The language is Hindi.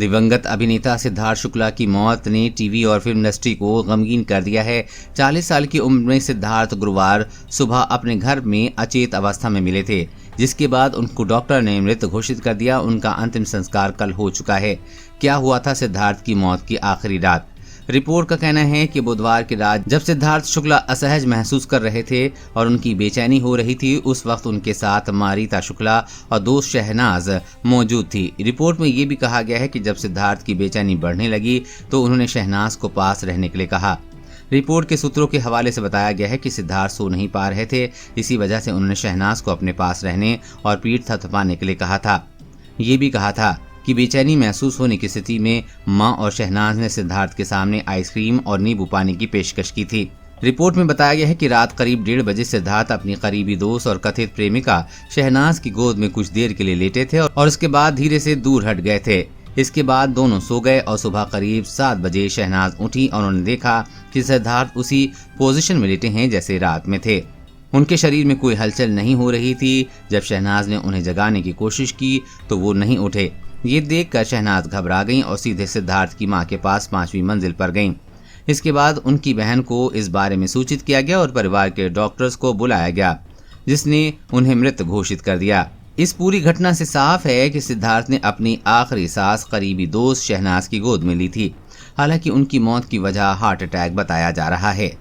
दिवंगत अभिनेता सिद्धार्थ शुक्ला की मौत ने टीवी और फिल्म इंडस्ट्री को गमगीन कर दिया है। 40 साल की उम्र में सिद्धार्थ गुरुवार सुबह अपने घर में अचेत अवस्था में मिले थे, जिसके बाद उनको डॉक्टर ने मृत घोषित कर दिया। उनका अंतिम संस्कार कल हो चुका है। क्या हुआ था सिद्धार्थ की मौत की आखिरी रात? रिपोर्ट का कहना है कि बुधवार की रात जब सिद्धार्थ शुक्ला असहज महसूस कर रहे थे और उनकी बेचैनी हो रही थी, उस वक्त उनके साथ मारिता शुक्ला और दोस्त शहनाज मौजूद थी। रिपोर्ट में ये भी कहा गया है कि जब सिद्धार्थ की बेचैनी बढ़ने लगी तो उन्होंने शहनाज को पास रहने के लिए कहा। रिपोर्ट के सूत्रों के हवाले से बताया गया है कि सिद्धार्थ सो नहीं पा रहे थे, इसी वजह से उन्होंने शहनाज को अपने पास रहने और पीठ थपथपाने के लिए कहा था। ये भी कहा था कि बेचैनी महसूस होने की स्थिति में मां और शहनाज ने सिद्धार्थ के सामने आइसक्रीम और नींबू पानी की पेशकश की थी। रिपोर्ट में बताया गया है कि रात करीब 1:30 बजे सिद्धार्थ अपनी करीबी दोस्त और कथित प्रेमिका शहनाज की गोद में कुछ देर के लिए लेटे थे और उसके बाद धीरे से दूर हट गए थे। इसके बाद दोनों सो गए और सुबह करीब 7 बजे शहनाज उठी और उन्होंने देखा कि सिद्धार्थ उसी पोजीशन में लेटे हैं जैसे रात में थे। उनके शरीर में कोई हलचल नहीं हो रही थी। जब शहनाज ने उन्हें जगाने की कोशिश की तो वो नहीं उठे। ये देखकर शहनाज घबरा गईं और सीधे सिद्धार्थ की मां के पास 5वीं मंजिल पर गईं। इसके बाद उनकी बहन को इस बारे में सूचित किया गया और परिवार के डॉक्टर्स को बुलाया गया, जिसने उन्हें मृत घोषित कर दिया। इस पूरी घटना से साफ है कि सिद्धार्थ ने अपनी आखिरी सांस करीबी दोस्त शहनाज की गोद में ली थी। हालांकि उनकी मौत की वजह हार्ट अटैक बताया जा रहा है।